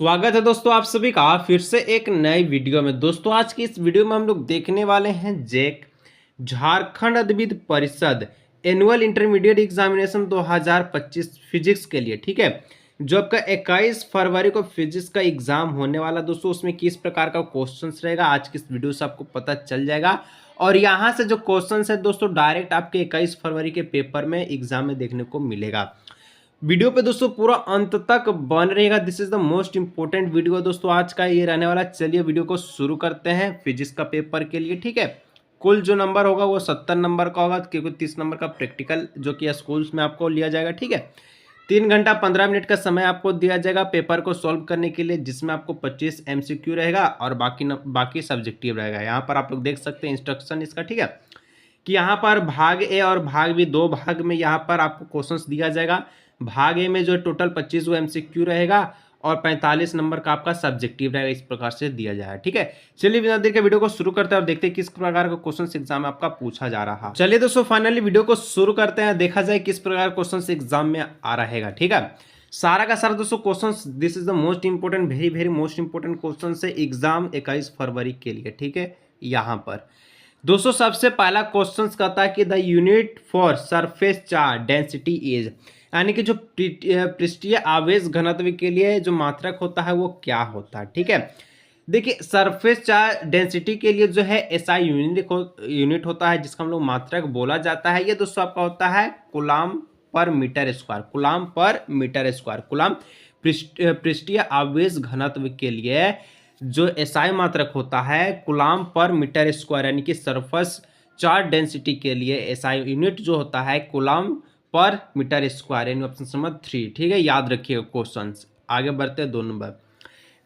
स्वागत है दोस्तों आप सभी का फिर से एक नई वीडियो में। दोस्तों आज की इस वीडियो में हम लोग देखने वाले हैं जैक झारखंड अधिविद्य परिषद एनुअल इंटरमीडिएट एग्जामिनेशन 2025 फिजिक्स के लिए। ठीक है, जो आपका 21 फरवरी को फिजिक्स का एग्जाम होने वाला दोस्तों, उसमें किस प्रकार का क्वेश्चंस रहेगा आज की इस वीडियो से आपको पता चल जाएगा। और यहाँ से जो क्वेश्चंस है दोस्तों डायरेक्ट आपके 21 फरवरी के पेपर में एग्जाम में देखने को मिलेगा। वीडियो पे दोस्तों पूरा अंत तक बन रहेगा। This is the most important video दोस्तों आज का ये रहने वाला। चलिए वीडियो को शुरू करते हैं फिजिक्स का पेपर के लिए। ठीक है, कुल जो नंबर होगा वो 70 नंबर का होगा, क्योंकि 30 नंबर का प्रैक्टिकल जो कि स्कूल्स में आपको लिया जाएगा। ठीक है, 3 घंटा 15 मिनट का समय आपको दिया जाएगा पेपर को सॉल्व करने के लिए, जिसमें आपको 25 MCQ रहेगा और बाकी सब्जेक्टिव रहेगा। यहाँ पर आप लोग देख सकते हैं इंस्ट्रक्शन इसका। ठीक है, कि यहाँ पर भाग ए और भाग बी दो भाग में यहाँ पर आपको क्वेश्चंस दिया जाएगा। भाग ए में जो टोटल 25 MCQ रहेगा और 45 नंबर का आपका सब्जेक्टिव रहेगा। इस प्रकार से दिया जाएगा। ठीक है, चलिए बिना देर के वीडियो को शुरू करते हैं और देखते हैं किस प्रकार का क्वेश्चन एग्जाम में आपका पूछा जा रहा है। चलिए दोस्तों फाइनली वीडियो को शुरू करते हैं, देखा जाए किस प्रकार क्वेश्चन एग्जाम में आ रहेगा। ठीक है, सारा का सारा दोस्तों questions, this is the most important, very most important question है एग्जाम 21 फरवरी के लिए। ठीक है, यहाँ पर दोस्तों सबसे पहला क्वेश्चन कहता है कि the unit for surface charge density is, यानी कि जो पृष्ठीय आवेश घनत्व के लिए जो मात्रक होता है वो क्या होता है। ठीक है, देखिए सरफेस चार्ज डेंसिटी के लिए जो है एसआई यूनिट होता है, जिसका हम लोग मात्रक बोला जाता है। ये दोस्तों आपका होता है कूलाम पर मीटर स्क्वायर। कूलाम पर मीटर स्क्वायर, कूलाम पृष्ठीय आवेश घनत्व के लिए जो एसआई मात्रक होता है कूलाम पर मीटर स्क्वायर, यानी कि सरफेस चार्ज डेंसिटी के लिए एसआई यूनिट जो होता है कूलाम पर मीटर स्क्वायर, यानी ऑप्शन नंबर 3। ठीक है, याद रखिएगा क्वेश्चन। आगे बढ़ते हैं 2 number.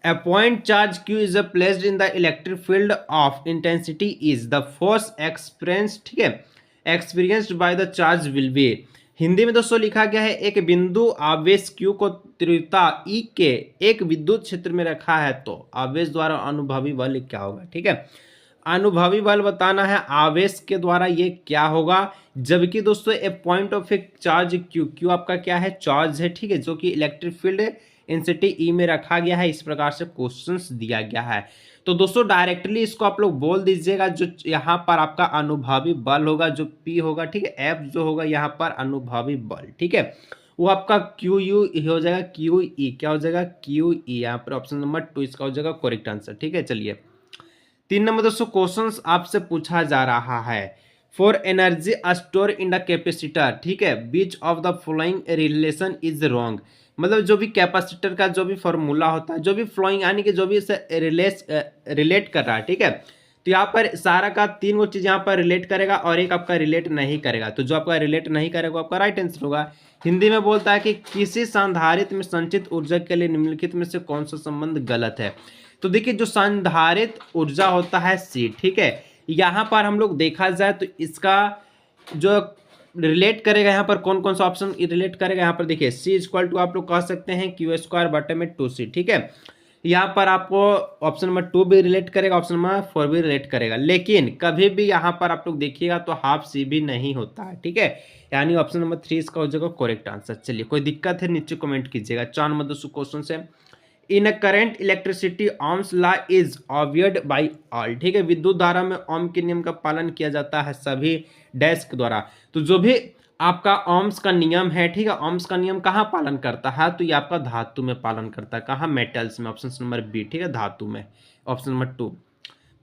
A point charge Q is placed in the electric field of intensity is the force experienced, ठीक है, experienced by the charge will be। Hindi में दोस्तों लिखा गया है एक बिंदु आवेश Q को तीव्रता E के एक विद्युत क्षेत्र में रखा है तो आवेश द्वारा अनुभवी बल क्या होगा। ठीक है, अनुभवी बल बताना है आवेश के द्वारा ये क्या होगा, जबकि दोस्तों a point of a charge q आपका क्या है, चार्ज है। ठीक है, जो कि इलेक्ट्रिक फील्ड इंटेंसिटी ई में रखा गया है। इस प्रकार से क्वेश्चंस दिया गया है। तो दोस्तों डायरेक्टली इसको आप लोग बोल दीजिएगा, जो यहाँ पर आपका अनुभवी बल होगा जो पी होगा। ठीक है, एफ जो होगा यहाँ पर अनुभवी बल, ठीक है, वो आपका क्यू यू हो जाएगा, क्यू ई क्या हो जाएगा, क्यू ई। यहाँ पर ऑप्शन नंबर 2 इसका हो जाएगा करेक्ट आंसर। ठीक है, चलिए 3 नंबर दोस्तों क्वेश्चन आपसे पूछा जा रहा है for energy store in the capacitor. ठीक है, बीच of the flowing relation is wrong, मतलब जो भी कैपेसिटर का जो भी फॉर्मूला होता है, जो भी फ्लोइंग यानी कि जो भी इसे रिलेट कर रहा है। ठीक है, तो यहाँ पर सारा का 3 वो चीज़ यहाँ पर रिलेट करेगा और एक आपका रिलेट नहीं करेगा। तो जो आपका रिलेट नहीं करेगा आपका राइट आंसर होगा। हिंदी में बोलता है कि किसी संधारित्र में संचित ऊर्जा के लिए निम्नलिखित में से कौन सा संबंध गलत है। तो देखिए जो संधारित ऊर्जा होता है सी, ठीक है, यहाँ पर हम लोग देखा जाए तो इसका जो रिलेट करेगा यहाँ पर कौन कौन सा ऑप्शन रिलेट करेगा। यहाँ पर देखिए सी इक्वल टू आप लोग कह सकते हैं क्यू स्क्वायर बटे में 2c। ठीक है, यहाँ पर आपको ऑप्शन नंबर 2 भी रिलेट करेगा, ऑप्शन नंबर 4 भी रिलेट करेगा, लेकिन कभी भी यहाँ पर आप लोग देखिएगा तो हाफ सी भी नहीं होता है। ठीक है, यानी ऑप्शन नंबर 3 इसका हो जाएगा करेक्ट आंसर। चलिए कोई दिक्कत है नीचे कमेंट कीजिएगा। 4 नंबर दोस्तों क्वेश्चन से in a current electricity ohms law is obeyed by all. ठीक है, विद्युत धारा में ओम के नियम का पालन किया जाता है सभी डैश के द्वारा। तो जो भी आपका ohms का नियम है, ठीक है, ohms का नियम कहाँ पालन करता है, तो ये आपका धातु में पालन करता है। कहाँ, मेटल्स में, ऑप्शन नंबर बी। ठीक है, धातु में, ऑप्शन नंबर 2।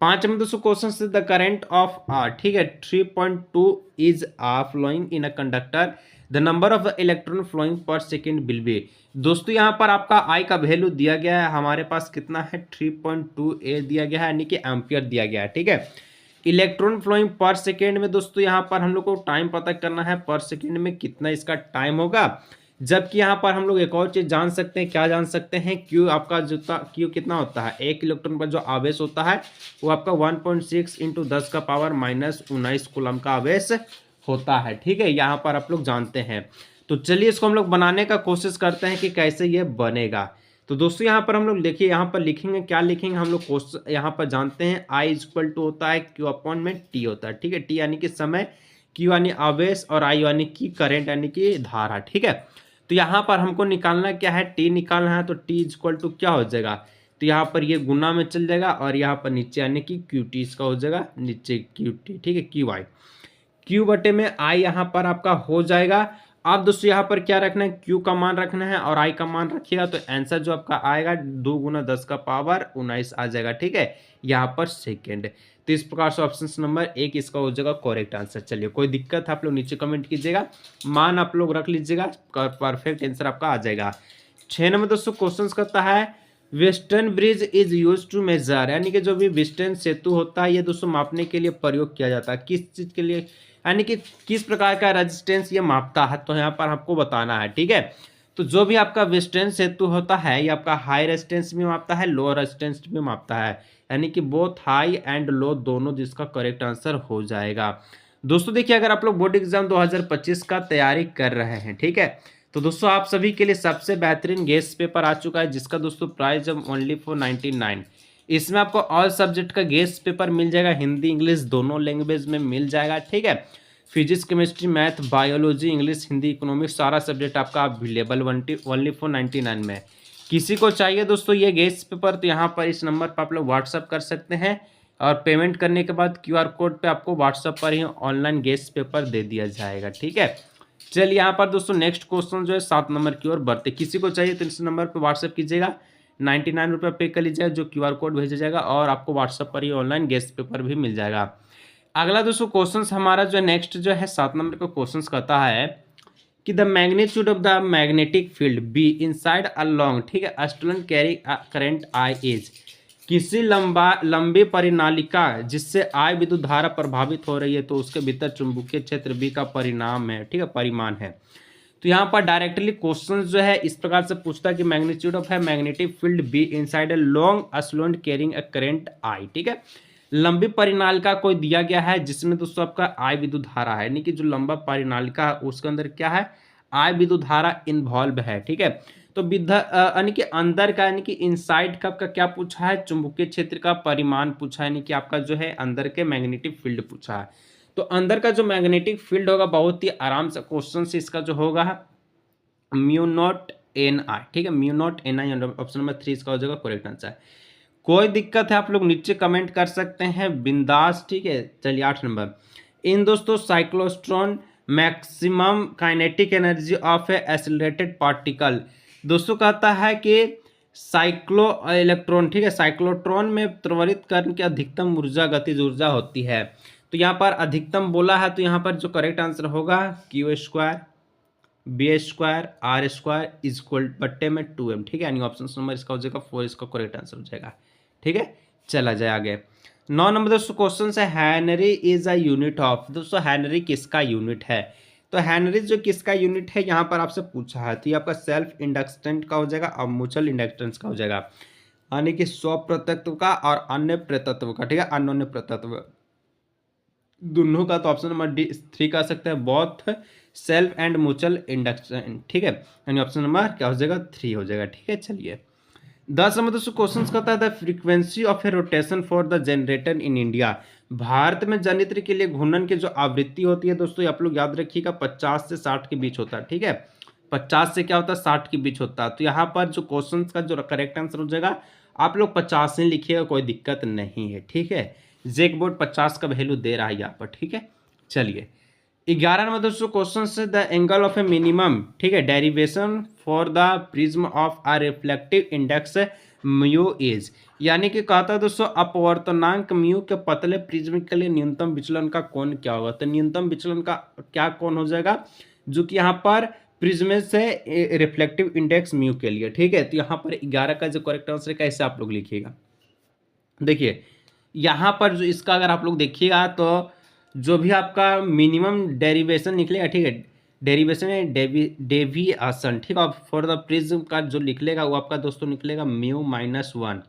5 में दोस्तों क्वेश्चन से द करंट ऑफ ठीक है 3.2 is flowing in a conductor, the number of electron flowing per second will be. दोस्तों यहाँ पर आपका आई का वैल्यू दिया गया है, हमारे पास कितना है 3.2 ए दिया गया है, यानी कि एम्पियर दिया गया है। ठीक है, इलेक्ट्रॉन फ्लोइंग पर सेकेंड में दोस्तों यहाँ पर हम लोग को टाइम पता करना है पर सेकेंड में कितना इसका टाइम होगा। जबकि यहाँ पर हम लोग एक और चीज जान सकते हैं, क्या जान सकते हैं, क्यू आपका जो क्यू कितना होता है, एक इलेक्ट्रॉन पर जो आवेश होता है वो आपका 1.6 × 10 का पावर -19 कूलम का आवेश होता है। ठीक है, यहाँ पर आप लोग जानते हैं। तो चलिए इसको हम लोग बनाने का कोशिश करते हैं कि कैसे ये बनेगा। तो दोस्तों यहाँ पर हम लोग देखिए, यहाँ पर लिखेंगे, क्या लिखेंगे हम लोग क्वेश्चन यहाँ पर जानते हैं I इक्वल टू होता है Q अपॉन में T होता है। ठीक है, T यानी कि समय, Q यानी आवेश और I यानी कि करंट यानी कि धारा। ठीक है, तो यहाँ पर हमको निकालना क्या है, टी निकालना है, तो टी इज इक्वल टू क्या हो जाएगा, तो यहाँ पर ये गुना में चल जाएगा और यहाँ पर नीचे आने की क्यू टी इसका हो जाएगा नीचे क्यू टी, ठीक है, क्यू आई, क्यू बटे में आई यहाँ पर आपका हो जाएगा। अब दोस्तों यहाँ पर क्या रखना है, क्यू का मान रखना है और आई का मान रखिएगा, तो आंसर जो आपका आएगा 2 गुना 10 का पावर 19 आ जाएगा, ठीक है, यहाँ पर सेकेंड। तो इस प्रकार से ऑप्शन नंबर 1 इसका हो जाएगा करेक्ट आंसर। चलिए, कोई दिक्कत है आप लोग नीचे कमेंट कीजिएगा, मान आप लोग रख लीजिएगा, परफेक्ट आंसर आपका आ जाएगा। 6 नंबर दोस्तों क्वेश्चन करता है western bridge is use to measure, यानी कि जो भी वेस्टर्न सेतु होता है ये दोस्तों मापने के लिए प्रयोग किया जाता है, किस चीज के लिए, यानी कि किस प्रकार का रेजिस्टेंस ये मापता है, तो यहाँ पर आपको बताना है, ठीक है। तो जो भी आपका वेस्टर्न सेतु होता है ये आपका हाई रेजिस्टेंस भी मापता है, लो रेजिस्टेंस भी मापता है, यानी कि बोथ हाई एंड लो दोनों, जिसका करेक्ट आंसर हो जाएगा। दोस्तों देखिए, अगर आप लोग बोर्ड एग्जाम 2025 का तैयारी कर रहे हैं, ठीक है, तो दोस्तों आप सभी के लिए सबसे बेहतरीन गेस्ट पेपर आ चुका है, जिसका दोस्तों प्राइस है ओनली फॉर 99। इसमें आपको ऑल सब्जेक्ट का गेस्ट पेपर मिल जाएगा, हिंदी इंग्लिश दोनों लैंग्वेज में मिल जाएगा, ठीक है। Physics chemistry math biology English Hindi economics सारा सब्जेक्ट आपका अवेलेबल ओनली फॉर 99 में। किसी को चाहिए दोस्तों ये गेस्ट पेपर, तो यहाँ पर इस नंबर पर आप लोग व्हाट्सअप कर सकते हैं और पेमेंट करने के बाद QR कोड पे आपको व्हाट्सअप पर ही ऑनलाइन गेस्ट पेपर दे दिया जाएगा, ठीक है। चलिए, यहाँ पर दोस्तों नेक्स्ट क्वेश्चन जो है 7 नंबर की ओर बढ़ते, किसी को चाहिए तो इस नंबर पर व्हाट्सअप कीजिएगा, 99 रुपये पे कर लीजिएगा, जो QR कोड भेजा जाएगा और आपको व्हाट्सअप पर ही ऑनलाइन गेस्ट पेपर भी मिल जाएगा। अगला दोस्तों क्वेश्चन हमारा जो नेक्स्ट जो है 7 नंबर का क्वेश्चन कहता है कि the magnitude of the magnetic field B inside a long, ठीक है, student carry current I is, किसी लंबी परिनालिका जिससे आई विद्युत धारा प्रभावित हो रही है तो उसके भीतर चुंबकीय क्षेत्र बी का परिणाम है, ठीक है, परिमाण है। तो यहाँ पर डायरेक्टली क्वेश्चन जो है इस प्रकार से पूछता है कि मैग्नीट्यूड ऑफ है magnetic field B inside a long solenoid carrying a current I, ठीक है, लंबी परिनालिका कोई दिया गया है जिसमें दोस्तों आपका आई विद्युत धारा है, यानी कि जो लंबा परिनालिका है उसके अंदर क्या है, आई विद्युत धारा इन्वॉल्व है, ठीक है। तो यानी कि अंदर का, यानी कि इनसाइड का आपका क्या पूछा है, चुंबकीय क्षेत्र का परिमाण पूछा है, यानी कि आपका जो है अंदर के मैग्नेटिक फील्ड पूछा है। तो अंदर का जो मैग्नेटिक फील्ड होगा बहुत ही आराम से क्वेश्चन से इसका जो होगा म्यू नॉट एन आई, ठीक है, mu not an I, option number 3 इसका हो जाएगा करेक्ट आंसर। कोई दिक्कत है आप लोग नीचे कमेंट कर सकते हैं बिंदास, ठीक है। चलिए 8 नंबर, इन दोस्तों cyclotron maximum kinetic energy of a accelerated particle, दोस्तों कहता है कि साइक्लो इलेक्ट्रॉन, ठीक है, साइक्लोट्रॉन में त्वरित कर्ण की अधिकतम ऊर्जा गतिज ऊर्जा होती है, तो यहाँ पर अधिकतम बोला है, तो यहाँ पर जो करेक्ट आंसर होगा Q square B square R square is equal बट्टे में 2m, ठीक है, यानी ऑप्शन नंबर इसका हो जाएगा 4 इसका करेक्ट आंसर हो जाएगा, ठीक है। चला जाए आगे। 9 नंबर दोस्तों क्वेश्चन है Henry is a unit of, दोस्तों हेनरी किसका यूनिट है, तो हेनरी जो किसका यूनिट है यहाँ पर आपसे पूछा है, तो ये आपका सेल्फ इंडक्टेंस का हो जाएगा और म्यूचुअल इंडक्टेंस का हो जाएगा, यानी कि स्वप्रतत्व का और अन्य प्रतत्व का, ठीक है, अन्य प्रतत्व दोनों का, तो ऑप्शन नंबर D3 कर सकते हैं, both self and mutual induction, ठीक है, यानी ऑप्शन नंबर क्या हो जाएगा 3 हो जाएगा, ठीक है। चलिए 10 नंबर दोस्तों क्वेश्चन कहता है the frequency of A rotation for the generator in India, Bharat में जनित्र के लिए घूर्णन की जो आवृत्ति होती है दोस्तों आप लोग याद रखिएगा 50 से 60 के बीच होता है, ठीक है, 50 से क्या होता है 60 के बीच होता है। तो यहाँ पर जो क्वेश्चन का जो करेक्ट आंसर हो जाएगा आप लोग 50 ही लिखिएगा, कोई दिक्कत नहीं है, ठीक है, जेक बोर्ड 50 का वैल्यू दे रहा है यहाँ पर, ठीक है। चलिए 11 नंबर दोस्तों क्वेश्चन से the angle of A minimum, ठीक है, derivation for the prism of a reflective index mu is, यानी कि कहता है दोस्तों अपवर्तनांक म्यू के पतले प्रिज्म के लिए न्यूनतम विचलन का कोण क्या होगा, तो न्यूनतम विचलन का क्या कोण हो जाएगा जो कि यहाँ पर प्रिज्म से रिफ्लेक्टिव इंडेक्स म्यू के लिए, ठीक है। तो यहाँ पर 11 का जो करेक्ट आंसर है कैसे आप लोग लिखिएगा, देखिए यहाँ पर जो इसका अगर आप लोग देखिएगा तो जो भी आपका मिनिमम डेरिवेशन निकलेगा, ठीक है, डेरिवेशन है डेविएशन, ठीक है, फॉर द प्रिज्म का जो निकलेगा वो आपका दोस्तों निकलेगा μ-1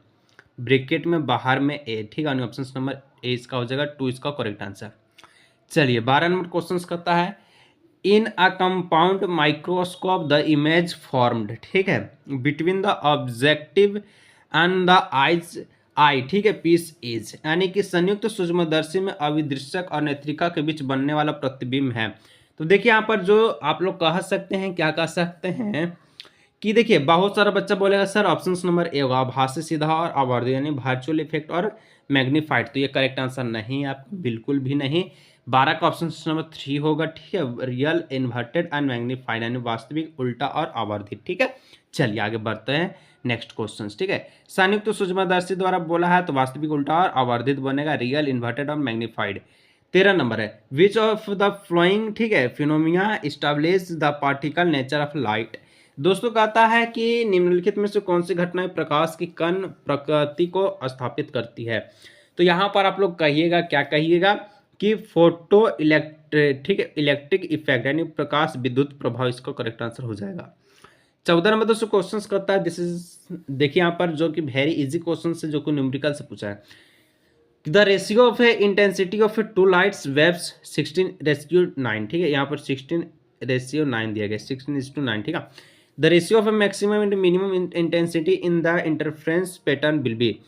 ब्रैकेट में बाहर में a, ठीक है, ऑप्शन नंबर ए इसका हो जाएगा 2 इसका करेक्ट आंसर। चलिए 12 नंबर क्वेश्चन कहता है in a compound microscope the image formed, ठीक है, between the objective and the eyes eye, ठीक है, पीस इज, यानी कि संयुक्त सूक्ष्मदर्शी में अविदृश्यक और नेत्रिका के बीच बनने वाला प्रतिबिंब है। तो तो देखिए यहाँ पर जो आप लोग कह सकते हैं, क्या कह सकते हैं कि देखिए बहुत सारा बच्चा बोलेगा सर ऑप्शन नंबर ए होगा, आभासी, सीधा और आवर्धी, यानी वर्चुअल इफेक्ट और मैग्नीफाइड। तो ये करेक्ट आंसर नहीं है आपका, बिल्कुल भी नहीं। 12 का ऑप्शन नंबर 3 होगा, ठीक है, रियल, इन्वर्टेड एंड मैग्नीफाइड, यानी वास्तविक, उल्टा और आवर्धित, ठीक है। चलिए आगे बढ़ते हैं नेक्स्ट क्वेश्चन, ठीक है। संयुक्त सूक्ष्मदर्शी द्वारा बोला है तो वास्तविक, उल्टा और आवर्धित बनेगा, रियल, इन्वर्टेड और मैग्नीफाइड। 13 नंबर है, विच ऑफ द फ्लोइंग, ठीक है, phenomena establish the particle nature of light. दोस्तों कहता है कि निम्नलिखित में से कौन सी घटनाएं प्रकाश की कण प्रकृति को स्थापित करती है। तो यहाँ पर आप लोग कहिएगा, क्या कहिएगा कि फोटो इलेक्ट्रिक, ठीक है, इलेक्ट्रिक इफेक्ट, यानी प्रकाश विद्युत प्रभाव, इसका करेक्ट आंसर हो जाएगा। 14 नंबर दोस्तों क्वेश्चन करता है, दिस इज, देखिए यहाँ पर जो कि वेरी इजी क्वेश्चन है, जो कि न्यूमेरिकल से पूछा है। The ratio of intensity of two lights waves 16:9, ठीक है, यहाँ पर 16:9 दिया गया, 16:9, ठीक है। The ratio of maximum and minimum intensity in the interference pattern will be.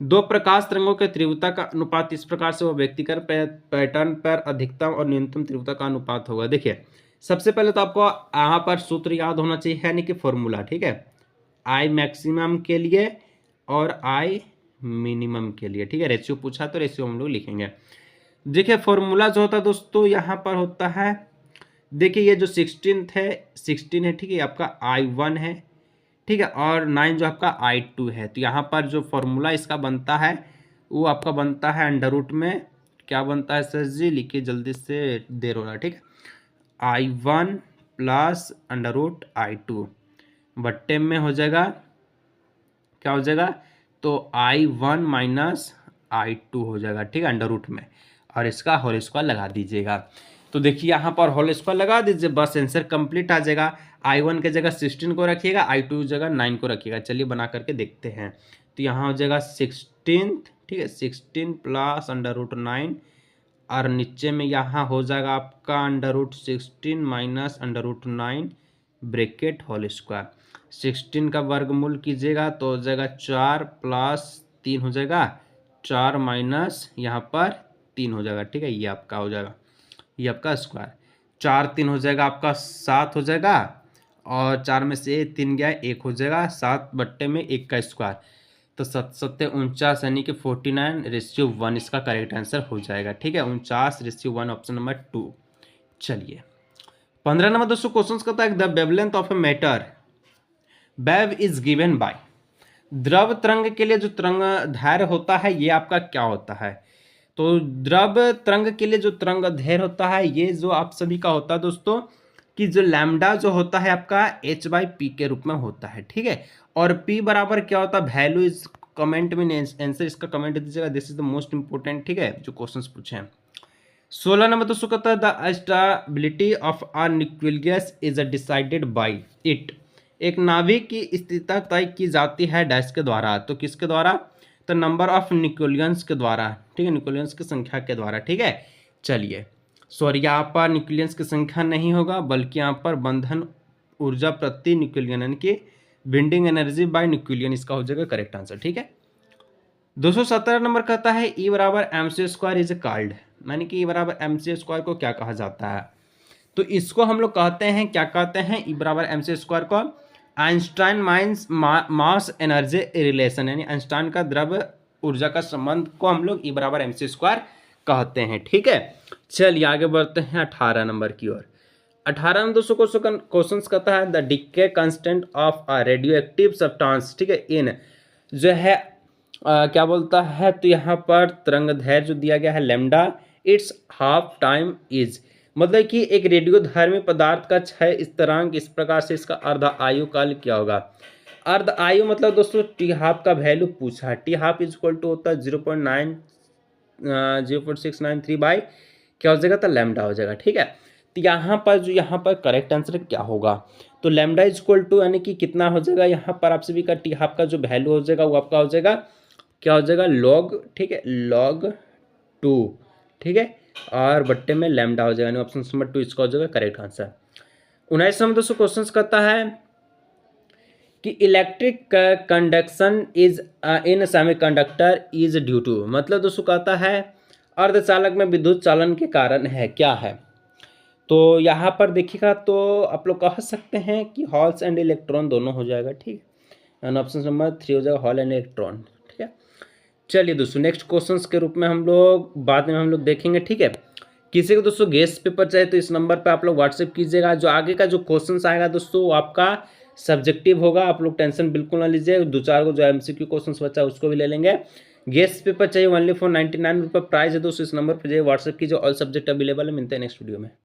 दो प्रकाश तरंगों के तीव्रता का अनुपात इस प्रकार से वो व्यक्तिगत पैटर्न पर अधिकतम और न्यूनतम तीव्रता का अनुपात होगा। देखिए सबसे पहले तो आपको यहाँ पर सूत्र याद होना चाहिए, यानी कि फॉर्मूला, ठीक है, आई मैक्सिमम के लिए और आई मिनिमम के लिए, ठीक है। रेशियो पूछा तो रेशियो हम लोग लिखेंगे। देखिए फॉर्मूला जो होता है दोस्तों यहाँ पर होता है, देखिए ये जो 16 है, ठीक है, आपका I1 है, ठीक है, और 9 जो आपका I2 है। तो यहाँ पर जो फॉर्मूला इसका बनता है वो आपका बनता है अंडर रूट में, क्या बनता है सर जी, लिखिए जल्दी से, देर हो रहा है, ठीक है, I1 plus under root I2 बट्टे में हो जाएगा, क्या हो जाएगा, तो I1 माइनस I2 हो जाएगा, ठीक है, अंडर रूट में, और इसका होल स्क्वायर लगा दीजिएगा। तो देखिए यहाँ पर होल स्क्वायर लगा दीजिए, बस आंसर कंप्लीट आ जाएगा। I1 के जगह 16 को रखिएगा, I2 की जगह 9 को रखिएगा। चलिए बना करके देखते हैं। तो यहाँ हो जाएगा 16, ठीक है, 16 प्लस अंडर रूट 9, और नीचे में यहाँ हो जाएगा आपका under root 16 minus under root 9 bracket whole square. 16 का वर्गमूल कीजिएगा तो हो जाएगा 4 प्लस 3 हो जाएगा, 4 माइनस यहाँ पर 3 हो जाएगा, ठीक है, ये आपका हो जाएगा, ये आपका स्क्वायर, 4 3 हो जाएगा आपका 7 हो जाएगा, और 4 में से 3 गया 1 हो जाएगा, 7 बट्टे में 1 का स्क्वायर, तो 7 7 49, यानी कि 49:1 इसका करेक्ट आंसर हो जाएगा, ठीक है, 49:1 ऑप्शन नंबर 2। चलिए 15 नंबर दोस्तों क्वेश्चन करता है, the wavelength of a matter wave is given by. द्रव तरंग के लिए जो तरंग दैर्घ्य होता है ये आपका क्या होता है। तो द्रव तरंग के लिए जो तरंग दैर्घ्य होता है ये जो आप सभी का होता है दोस्तों, कि जो लैम्डा जो होता है आपका h/p के रूप में होता है, ठीक है। और p बराबर क्या होता है, वैल्यू इज, कमेंट में आंसर इसका कमेंट दीजिएगा, this is the most important, ठीक है, जो क्वेश्चंस पूछे हैं। 16 नंबर दोस्तों कहता है, the stability of a nucleus is decided by it. एक नाभिक की स्थिरता तय की जाती है डैश के द्वारा, तो किसके द्वारा, तो नंबर ऑफ न्यूक्लियंस के द्वारा, ठीक है, न्यूक्लियंस की संख्या के द्वारा, ठीक है। चलिए सॉरी, यहाँ पर न्यूक्लियंस की संख्या नहीं होगा, बल्कि यहाँ पर बंधन ऊर्जा प्रति न्यूक्लियन, यानी कि बिंडिंग एनर्जी बाय न्यूक्लियन, इसका हो जाएगा करेक्ट आंसर, ठीक है। 217 नंबर कहता है E बराबर mc² इज कॉल्ड, यानी कि E बराबर mc² को क्या कहा जाता है। तो इसको हम लोग कहते हैं, क्या कहते हैं, E बराबर mc² को आइंस्टाइन मास एनर्जी रिलेशन, यानी आइंस्टाइन का द्रव ऊर्जा का संबंध को हम लोग E बराबर mc² कहते हैं, ठीक है। चलिए आगे बढ़ते हैं 18 नंबर की ओर। 18 में दोस्तों क्वेश्चन कहता है, the decay constant of a radio active substance, ठीक है, इन जो है क्या बोलता है, तो यहाँ पर तरंग दैर्घ्य जो दिया गया है lambda, it's half time is, मतलब कि एक रेडियो धर्मी पदार्थ का क्षय स्थिरांक इस प्रकार से, इसका अर्ध आयु काल क्या होगा। अर्ध आयु मतलब दोस्तों टी हाफ का वैल्यू पूछा है, T half is equal to होता है 0.0693 बाई क्या हो जाएगा, तो लैम्डा हो जाएगा, ठीक है। तो यहाँ पर करेक्ट आंसर क्या होगा, तो लैम्डा इज इक्वल टू, यानी कि कितना हो जाएगा, यहाँ पर आप सभी का टी हाफ का जो वैल्यू हो जाएगा वो आपका हो जाएगा, क्या हो जाएगा, लॉग, ठीक है, log 2, ठीक है, और बट्टे में लैम्डा हो जाएगा, ऑप्शन नंबर 2 इसका हो जाएगा करेक्ट आंसर। 19 नंबर दोस्तों क्वेश्चन करता है कि electric conduction is in semiconductor is due to, मतलब दोस्तों कहता है अर्धचालक में विद्युत चालन के कारण है, क्या है। तो यहाँ पर देखिएगा तो आप लोग कह सकते हैं कि हॉल्स एंड इलेक्ट्रॉन दोनों हो जाएगा, ठीक है। एंड ऑप्शन नंबर 3 हो जाएगा हॉल एंड इलेक्ट्रॉन, ठीक है। चलिए दोस्तों नेक्स्ट क्वेश्चंस के रूप में हम लोग बाद में हम लोग देखेंगे, ठीक है। किसी को दोस्तों गेस्ट पेपर चाहिए तो इस नंबर पे आप लोग व्हाट्सएप कीजिएगा। जो आगे का जो क्वेश्चंस आएगा दोस्तों वो आपका सब्जेक्टिव होगा, आप लोग टेंशन बिल्कुल ना लीजिए। 2-4 को जो एमसीक्यू क्वेश्चंस बचा है उसको भी ले लेंगे। गेस्ट पेपर चाहिए ओनली फॉर 99 रुपये प्राइस है दोस्तों। इस नंबर पर जाइए व्हाट्सएप कीजिए। ऑल सब्जेक्ट अवेलेबल है। मिलते हैं नेक्स्ट वीडियो में।